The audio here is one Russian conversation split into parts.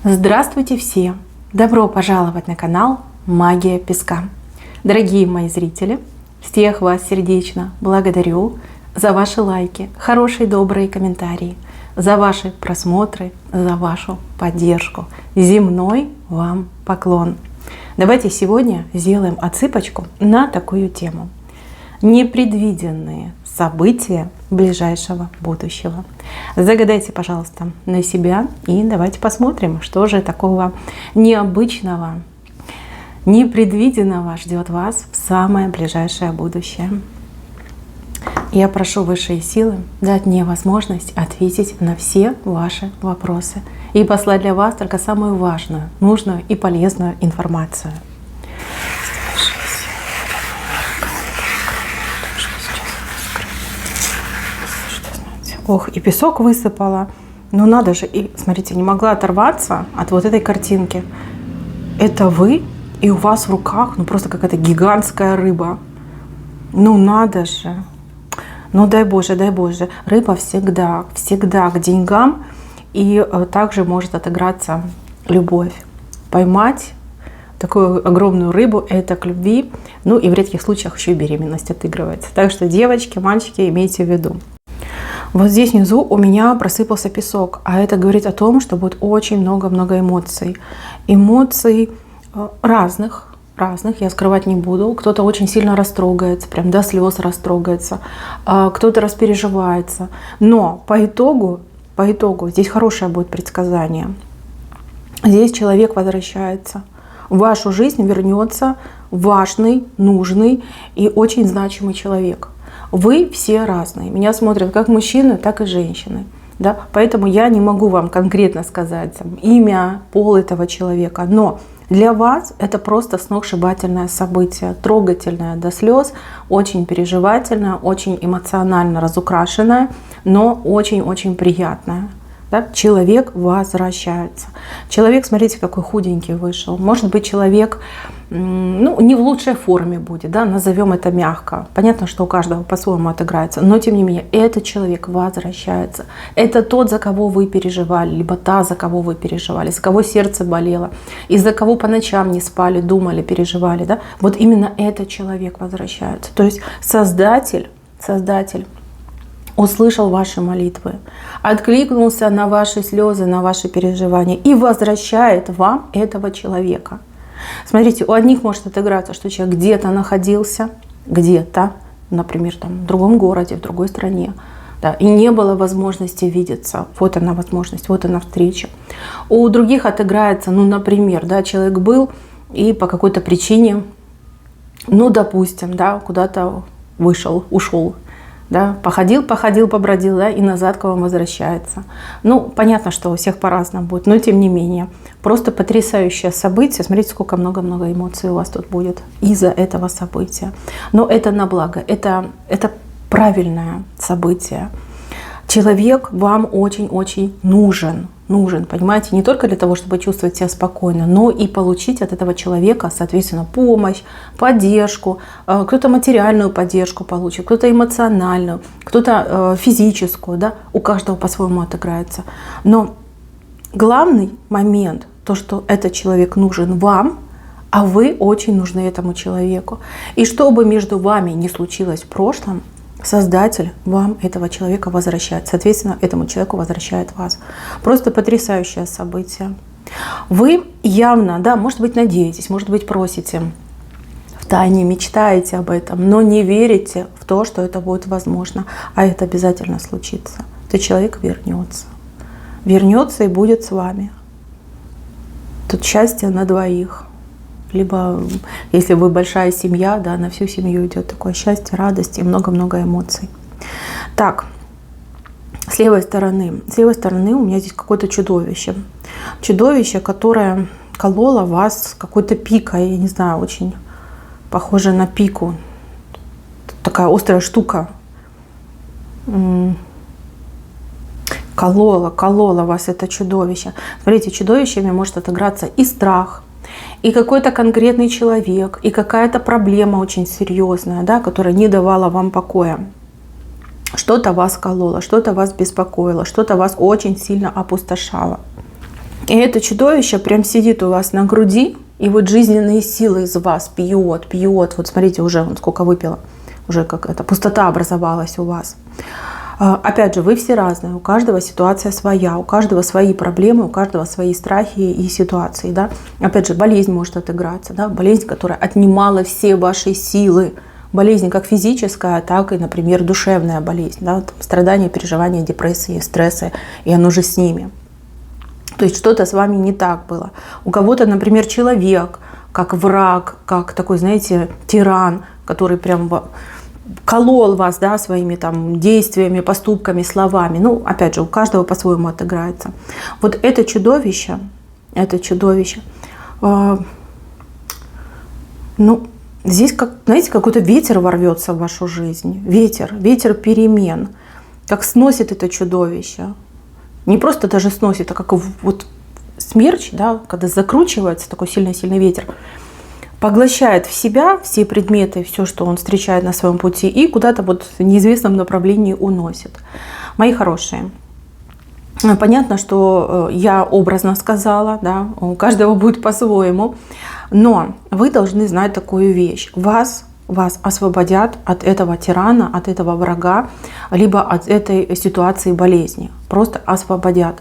Здравствуйте все! Добро пожаловать на канал Магия Песка. Дорогие мои зрители, всех вас сердечно благодарю за ваши лайки, хорошие добрые комментарии, за ваши просмотры, за вашу поддержку. Земной вам поклон! Давайте сегодня сделаем отсыпочку на такую тему. Непредвиденные события ближайшего будущего. Загадайте, пожалуйста, на себя и давайте посмотрим, что же такого необычного, непредвиденного ждет вас в самое ближайшее будущее. Я прошу высшие силы дать мне возможность ответить на все ваши вопросы и послать для вас только самую важную, нужную и полезную информацию. Ох, и песок высыпала. Ну надо же, и смотрите, не могла оторваться от вот этой картинки. Это вы, и у вас в руках, ну просто какая-то гигантская рыба. Ну надо же. Ну дай Боже, дай Боже. Рыба всегда к деньгам, и также может отыграться любовь. Поймать такую огромную рыбу — это к любви. Ну и в редких случаях еще и беременность отыгрывается. Так что, девочки, мальчики, имейте в виду. Вот здесь внизу у меня просыпался песок, а это говорит о том, что будет очень много-много эмоций. Эмоций разных, я скрывать не буду. Кто-то очень сильно растрогается, прям до слез растрогается, кто-то распереживается. Но по итогу здесь хорошее будет предсказание. Здесь человек возвращается. В вашу жизнь вернется важный, нужный и очень значимый человек. Вы все разные. Меня смотрят как мужчины, так и женщины. Да? Поэтому я не могу вам конкретно сказать имя, пол этого человека. Но для вас это просто сногсшибательное событие, трогательное до слез, очень переживательное, очень эмоционально разукрашенное, но очень-очень приятное. Да? Человек возвращается. Человек, смотрите, какой худенький вышел. Может быть, человек не в лучшей форме будет, да? Назовем это мягко. Понятно, что у каждого по-своему отыграется, но тем не менее, этот человек возвращается. Это тот, за кого вы переживали, либо та, за кого вы переживали, за кого сердце болело, из-за кого по ночам не спали, думали, переживали. Да? Вот именно этот человек возвращается. То есть Создатель услышал ваши молитвы, откликнулся на ваши слезы, на ваши переживания и возвращает вам этого человека. Смотрите, у одних может отыграться, что человек где-то находился, например, там, в другом городе, в другой стране, да, и не было возможности видеться. Вот она возможность, вот она встреча. У других отыграется, например, да, человек был и по какой-то причине, допустим, да, куда-то ушел. Да, походил, побродил, да, и назад к вам возвращается. Понятно, что у всех по-разному будет, но тем не менее. Просто потрясающее событие. Смотрите, сколько много-много эмоций у вас тут будет из-за этого события. Но это на благо, это правильное событие. Человек вам очень-очень нужен, понимаете, не только для того, чтобы чувствовать себя спокойно, но и получить от этого человека, соответственно, помощь, поддержку. Кто-то материальную поддержку получит, кто-то эмоциональную, кто-то физическую, да, у каждого по-своему отыграется. Но главный момент, то, что этот человек нужен вам, а вы очень нужны этому человеку. И что бы между вами ни случилось в прошлом, Создатель вам этого человека возвращает. Соответственно, этому человеку возвращает вас. Просто потрясающее событие. Вы явно, да, может быть, надеетесь, может быть, просите, втайне мечтаете об этом, но не верите в то, что это будет возможно. А это обязательно случится. Этот человек вернется. Вернется и будет с вами. Тут счастье на двоих. Либо, если вы большая семья, да, на всю семью идет такое счастье, радость и много-много эмоций. Так, с левой стороны у меня здесь какое-то чудовище. Чудовище, которое кололо вас какой-то пикой, я не знаю, очень похоже на пику. Такая острая штука. Кололо вас это чудовище. Смотрите, чудовищами может отыграться и страх, и какой-то конкретный человек, и какая-то проблема очень серьезная, да, которая не давала вам покоя. Что-то вас кололо, что-то вас беспокоило, что-то вас очень сильно опустошало. И это чудовище прям сидит у вас на груди, и вот жизненные силы из вас пьет, пьет. Вот смотрите, уже он сколько выпила, уже какая-то пустота образовалась у вас. Опять же, вы все разные, у каждого ситуация своя, у каждого свои проблемы, у каждого свои страхи и ситуации. Да? Опять же, болезнь может отыграться, да? Болезнь, которая отнимала все ваши силы. Болезнь как физическая, так и, например, душевная болезнь. Да? Там страдания, переживания, депрессии, стрессы, и оно же с ними. То есть что-то с вами не так было. У кого-то, например, человек, как враг, как такой, знаете, тиран, который прям колол вас, да, своими там действиями, поступками, словами. Ну, опять же, у каждого по-своему отыграется. Вот это чудовище, ну, здесь, как, знаете, какой-то ветер ворвется в вашу жизнь. Ветер перемен. Как сносит это чудовище. Не просто даже сносит, а как вот смерч, да, когда закручивается такой сильный-сильный ветер, поглощает в себя все предметы, все, что он встречает на своем пути, и куда-то вот в неизвестном направлении уносит. Мои хорошие, понятно, что я образно сказала, да, у каждого будет по-своему, но вы должны знать такую вещь. Вас освободят от этого тирана, от этого врага, либо от этой ситуации болезни. Просто освободят.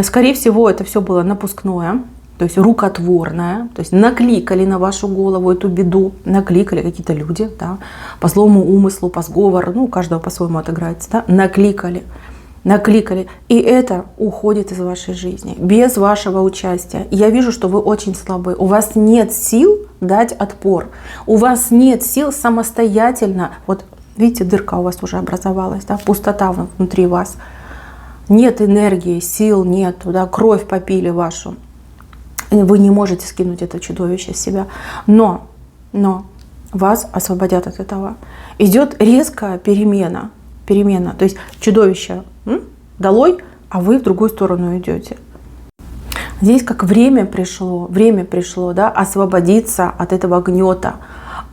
Скорее всего, это все было напускное, то есть рукотворное, то есть накликали на вашу голову эту беду, накликали какие-то люди, да, по злому умыслу, по сговору, ну, у каждого по-своему отыграется, да, накликали, и это уходит из вашей жизни, без вашего участия. Я вижу, что вы очень слабы, у вас нет сил дать отпор, у вас нет сил самостоятельно, вот видите, дырка у вас уже образовалась, да, пустота внутри вас, нет энергии, сил нет, да, кровь попили вашу. Вы не можете скинуть это чудовище с себя. Но вас освободят от этого. Идет резкая перемена. То есть чудовище долой, а вы в другую сторону идете. Здесь как время пришло, да, освободиться от этого гнета,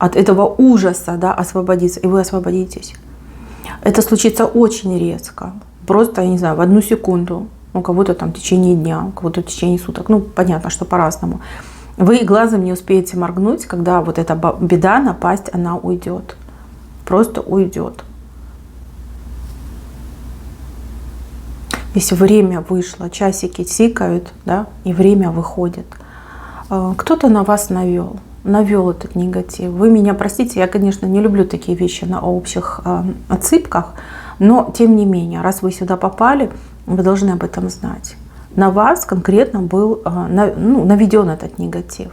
от этого ужаса, да, освободиться. И вы освободитесь. Это случится очень резко. Просто, я не знаю, в одну секунду. У кого-то там в течение дня, у кого-то в течение суток. Ну, понятно, что по-разному. Вы глазом не успеете моргнуть, когда вот эта беда, напасть, она уйдет. Просто уйдет. Если время вышло, часики тикают, да, и время выходит. Кто-то на вас навел этот негатив. Вы меня простите, я, конечно, не люблю такие вещи на общих отсыпках, но тем не менее, раз вы сюда попали, вы должны об этом знать. На вас конкретно был наведен этот негатив.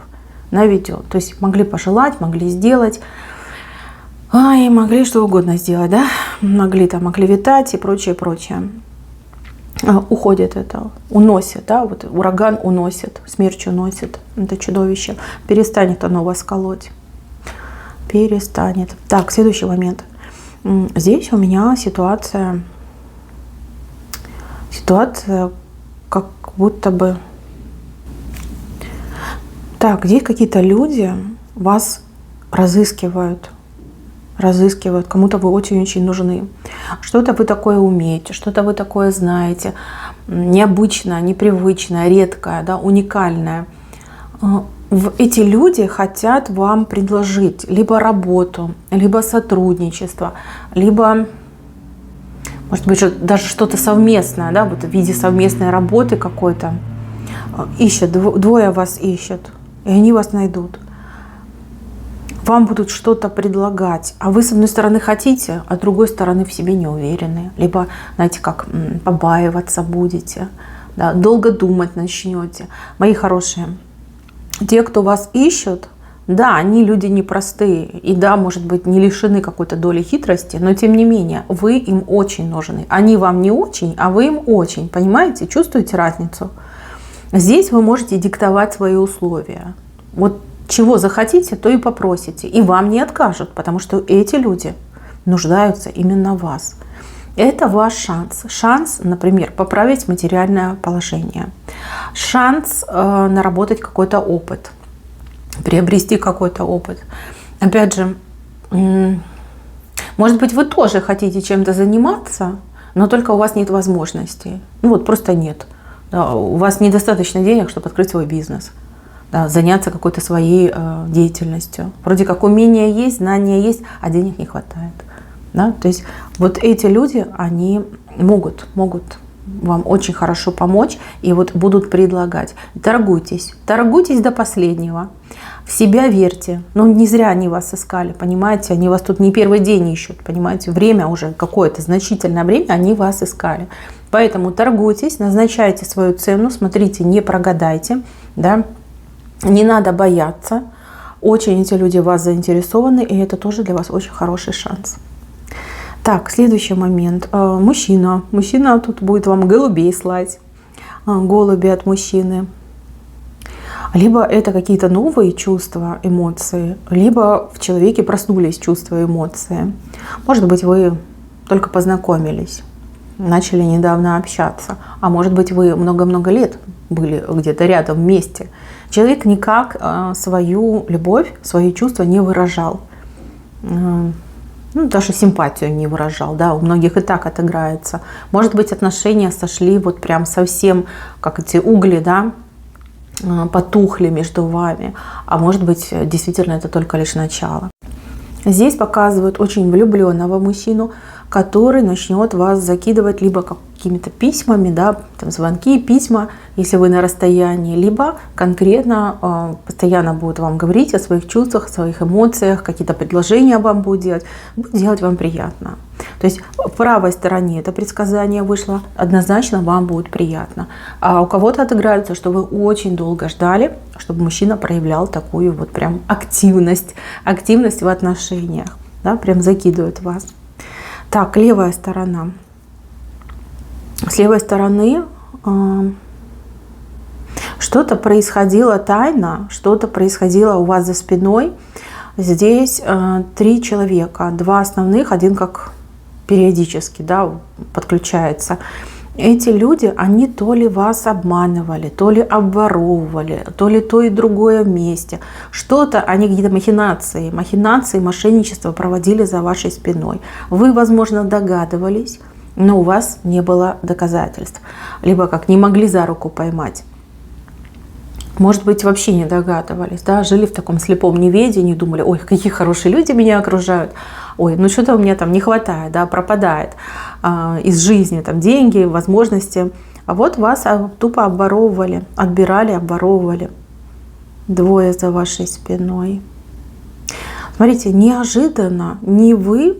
Наведен. То есть могли пожелать, могли сделать, и могли что угодно сделать, да? Могли там оклеветать и прочее. Уходит это, уносит, да? Вот ураган уносит, смерч уносит это чудовище. Перестанет оно вас колоть. Перестанет. Так, следующий момент. Здесь у меня ситуация как будто бы... Так, здесь какие-то люди вас разыскивают, кому-то вы очень-очень нужны. Что-то вы такое умеете, что-то вы такое знаете, необычное, непривычное, редкое, да, уникальное. Эти люди хотят вам предложить либо работу, либо сотрудничество, либо... Может быть, даже что-то совместное, да, вот в виде совместной работы какой-то. Ищут, двое вас ищут, и они вас найдут. Вам будут что-то предлагать, а вы с одной стороны хотите, а с другой стороны в себе не уверены. Либо, знаете, как побаиваться будете, да, долго думать начнете. Мои хорошие, те, кто вас ищут, да, они люди непростые, и да, может быть, не лишены какой-то доли хитрости, но тем не менее, вы им очень нужны. Они вам не очень, а вы им очень, понимаете? Чувствуете разницу? Здесь вы можете диктовать свои условия. Вот чего захотите, то и попросите, и вам не откажут, потому что эти люди нуждаются именно в вас. Это ваш шанс. Шанс, например, поправить материальное положение. Шанс наработать какой-то опыт. Приобрести какой-то опыт. Опять же, может быть, вы тоже хотите чем-то заниматься, но только у вас нет возможностей. Ну вот просто нет. Да, у вас недостаточно денег, чтобы открыть свой бизнес, да, заняться какой-то своей деятельностью. Вроде как умения есть, знания есть, а денег не хватает. Да? То есть вот эти люди, они могут вам очень хорошо помочь и вот будут предлагать. Торгуйтесь до последнего. В себя верьте. Но не зря они вас искали, понимаете? Они вас тут не первый день ищут, понимаете? Время уже какое-то значительное время они вас искали. Поэтому торгуйтесь, назначайте свою цену, смотрите, не прогадайте, да? Не надо бояться. Очень эти люди в вас заинтересованы, и это тоже для вас очень хороший шанс. Так, следующий момент. Мужчина. Мужчина тут будет вам голубей слать. Голуби от мужчины. Либо это какие-то новые чувства, эмоции, либо в человеке проснулись чувства, эмоции. Может быть, вы только познакомились, начали недавно общаться. А может быть, вы много-много лет были где-то рядом вместе. Человек никак свою любовь, свои чувства не выражал. Даже симпатию не выражал, да, у многих и так отыграется. Может быть, отношения сошли вот прям совсем, как эти угли, да, потухли между вами, а может быть, действительно, это только лишь начало. Здесь показывают очень влюбленного мужчину, который начнет вас закидывать либо какими-то письмами, да, там звонки, письма, если вы на расстоянии, либо конкретно постоянно будет вам говорить о своих чувствах, о своих эмоциях, какие-то предложения вам будет делать вам приятно. То есть в правой стороне это предсказание вышло, однозначно вам будет приятно. А у кого-то отыграется, что вы очень долго ждали, чтобы мужчина проявлял такую вот прям активность в отношениях, да, прям закидывает вас. Так, левая сторона. С левой стороны что-то происходило тайно, что-то происходило у вас за спиной. Здесь 3 человека, 2 основных, один как периодически, да, подключается. Эти люди, они то ли вас обманывали, то ли обворовывали, то ли то и другое вместе. Что-то, они какие-то махинации, мошенничество проводили за вашей спиной. Вы, возможно, догадывались, но у вас не было доказательств. Либо как не могли за руку поймать. Может быть, вообще не догадывались, да, жили в таком слепом неведении, думали, ой, какие хорошие люди меня окружают, ой, ну что-то у меня там не хватает, да, пропадает из жизни, там, деньги, возможности. А вот вас тупо обворовывали, отбирали, обворовывали. 2 за вашей спиной. Смотрите, неожиданно не вы,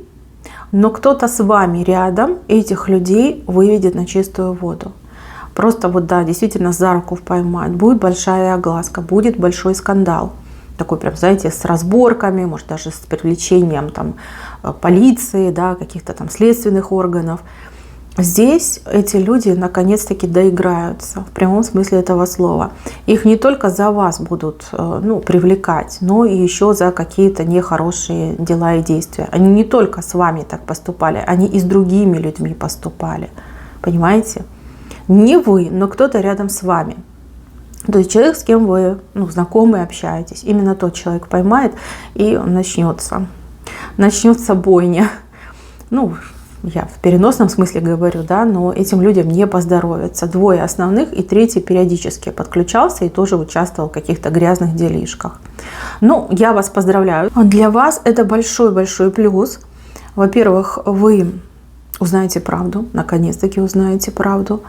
но кто-то с вами рядом этих людей выведет на чистую воду. Просто вот, да, действительно за руку поймают. Будет большая огласка, будет большой скандал. Такой прям, знаете, с разборками, может даже с привлечением там полиции, да, каких-то там следственных органов. Здесь эти люди наконец-таки доиграются, в прямом смысле этого слова. Их не только за вас будут привлекать, но и еще за какие-то нехорошие дела и действия. Они не только с вами так поступали, они и с другими людьми поступали. Понимаете? Не вы, но кто-то рядом с вами. То есть человек, с кем вы знакомы, общаетесь. Именно тот человек поймает, и начнется бойня. Я в переносном смысле говорю, да, но этим людям не поздоровится. 2 основных и 3 периодически подключался и тоже участвовал в каких-то грязных делишках. Я вас поздравляю. Для вас это большой-большой плюс. Во-первых, вы узнаете правду, наконец-таки узнаете правду.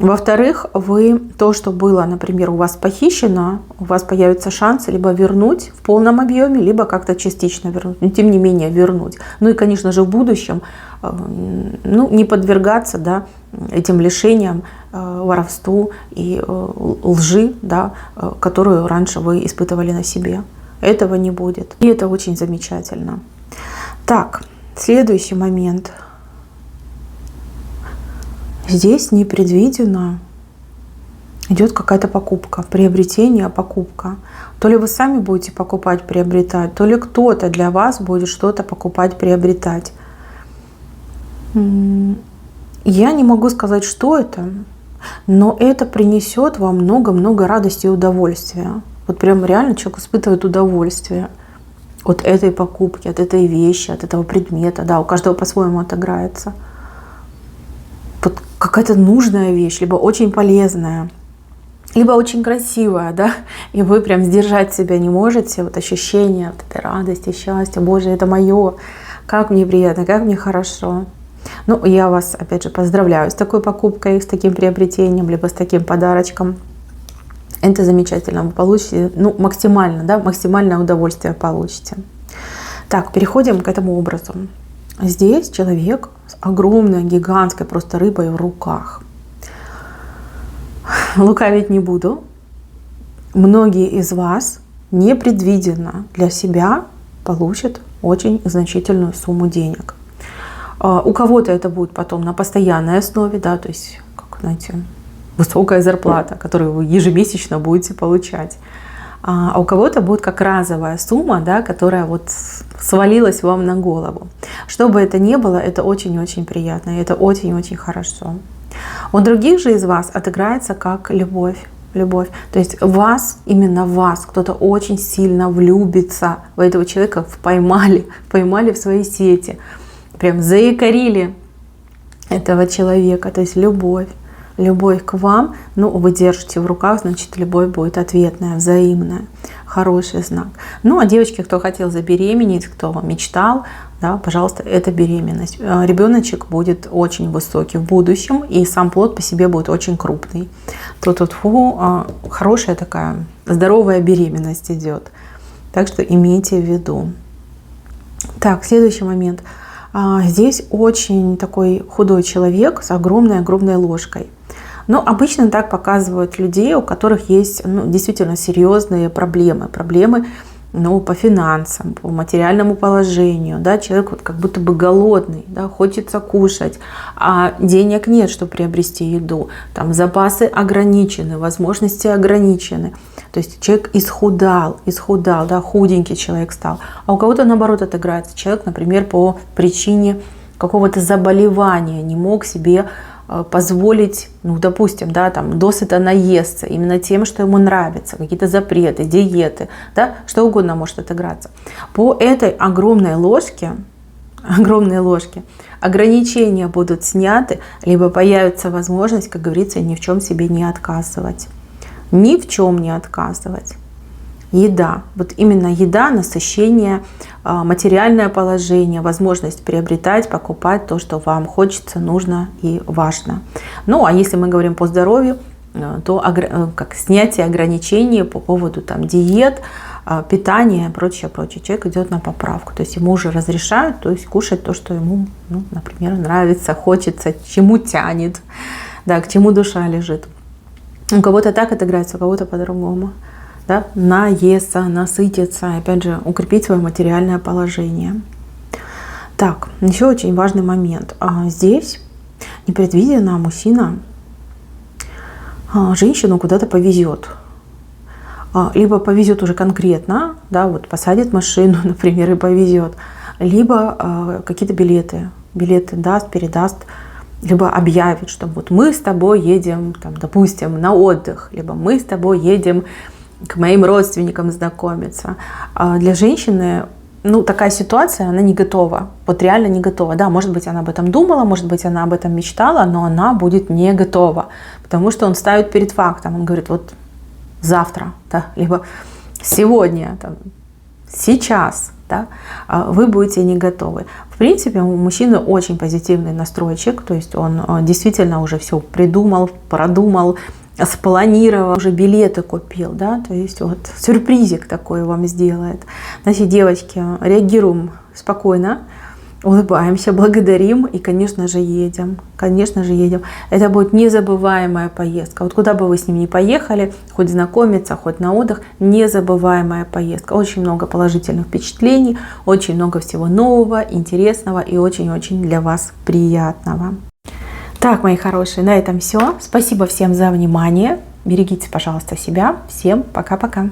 Во-вторых, вы то, что было, например, у вас похищено, у вас появится шанс либо вернуть в полном объеме, либо как-то частично вернуть, но тем не менее вернуть. И, конечно же, в будущем не подвергаться, да, этим лишениям, воровству и лжи, да, которую раньше вы испытывали на себе. Этого не будет. И это очень замечательно. Так, следующий момент. Здесь непредвиденно идет какая-то покупка, приобретение, покупка. То ли вы сами будете покупать, приобретать, то ли кто-то для вас будет что-то покупать, приобретать. Я не могу сказать, что это, но это принесет вам много-много радости и удовольствия. Вот прям реально человек испытывает удовольствие от этой покупки, от этой вещи, от этого предмета. Да, у каждого по-своему отыграется. Вот какая-то нужная вещь, либо очень полезная, либо очень красивая, да, и вы прям сдержать себя не можете, вот ощущение вот этой радости, счастья, Боже, это мое, как мне приятно, как мне хорошо. Ну, я вас, опять же, поздравляю с такой покупкой, с таким приобретением, либо с таким подарочком. Это замечательно, вы получите, ну, максимально, да, максимальное удовольствие получите. Так, переходим к этому образу. Здесь человек с огромной, гигантской просто рыбой в руках. Лукавить не буду. Многие из вас непредвиденно для себя получат очень значительную сумму денег. У кого-то это будет потом на постоянной основе, да, то есть, как, знаете, высокая зарплата, которую вы ежемесячно будете получать. А у кого-то будет как разовая сумма, да, которая вот свалилась вам на голову. Что бы это ни было, это очень-очень приятно, и это очень-очень хорошо. У других же из вас отыграется как любовь. Любовь. То есть вас, именно вас, кто-то очень сильно влюбится в этого человека, поймали в свои сети, прям заякорили этого человека. То есть любовь к вам, ну, вы держите в руках, значит, любовь будет ответная, взаимная, хороший знак. Ну, а девочки, кто хотел забеременеть, кто мечтал, да, пожалуйста, это беременность. Ребеночек будет очень высокий в будущем, и сам плод по себе будет очень крупный. Тут хорошая такая здоровая беременность идет. Так что имейте в виду. Так, следующий момент. Здесь очень такой худой человек с огромной ложкой. Но обычно так показывают людей, у которых есть, ну, действительно серьезные проблемы. Ну, по финансам, по материальному положению. Да, человек вот как будто бы голодный, да, хочется кушать, а денег нет, чтобы приобрести еду. Там запасы ограничены, возможности ограничены. То есть человек исхудал, да, худенький человек стал. А у кого-то наоборот отыграется. Человек, например, по причине какого-то заболевания не мог себе позволить, ну, допустим, да, там, досыта наесться именно тем, что ему нравится, какие-то запреты, диеты, да, что угодно может отыграться. По этой огромной ложке ограничения будут сняты, либо появится возможность, как говорится, ни в чем себе не отказывать. Ни в чем не отказывать. Еда, вот именно еда, насыщение, материальное положение, возможность приобретать, покупать то, что вам хочется, нужно и важно. Ну, а если мы говорим по здоровью, то как снятие ограничений по поводу там диет, питания и прочее. Человек идет на поправку, то есть ему уже разрешают, то есть кушать то, что ему, ну, например, нравится, хочется, чему тянет, да, к чему душа лежит. У кого-то так отыграется, у кого-то по-другому. Да, наесться, насытиться, опять же, укрепить свое материальное положение. Так, еще очень важный момент. Здесь непредвиденно мужчина женщину куда-то повезет. Либо повезет уже конкретно, да, вот посадит машину, например, и повезет. Либо какие-то билеты даст, передаст, либо объявит, что вот мы с тобой едем, там, допустим, на отдых, либо мы с тобой едем к моим родственникам знакомиться. Для женщины, ну, такая ситуация, она не готова. Вот реально не готова. Да, может быть, она об этом думала, может быть, она об этом мечтала, но она будет не готова. Потому что он ставит перед фактом. Он говорит, вот завтра, да, либо сегодня, там, сейчас, да, вы будете не готовы. В принципе, у мужчины очень позитивный настройчик, то есть он действительно уже все придумал, продумал, спланировал, уже билеты купил, да, то есть вот сюрпризик такой вам сделает. Значит, девочки, реагируем спокойно, улыбаемся, благодарим и, конечно же, едем. Это будет незабываемая поездка. Вот куда бы вы с ним ни поехали, хоть знакомиться, хоть на отдых, незабываемая поездка. Очень много положительных впечатлений, очень много всего нового, интересного и очень-очень для вас приятного. Так, мои хорошие, на этом все. Спасибо всем за внимание. Берегите, пожалуйста, себя. Всем пока-пока.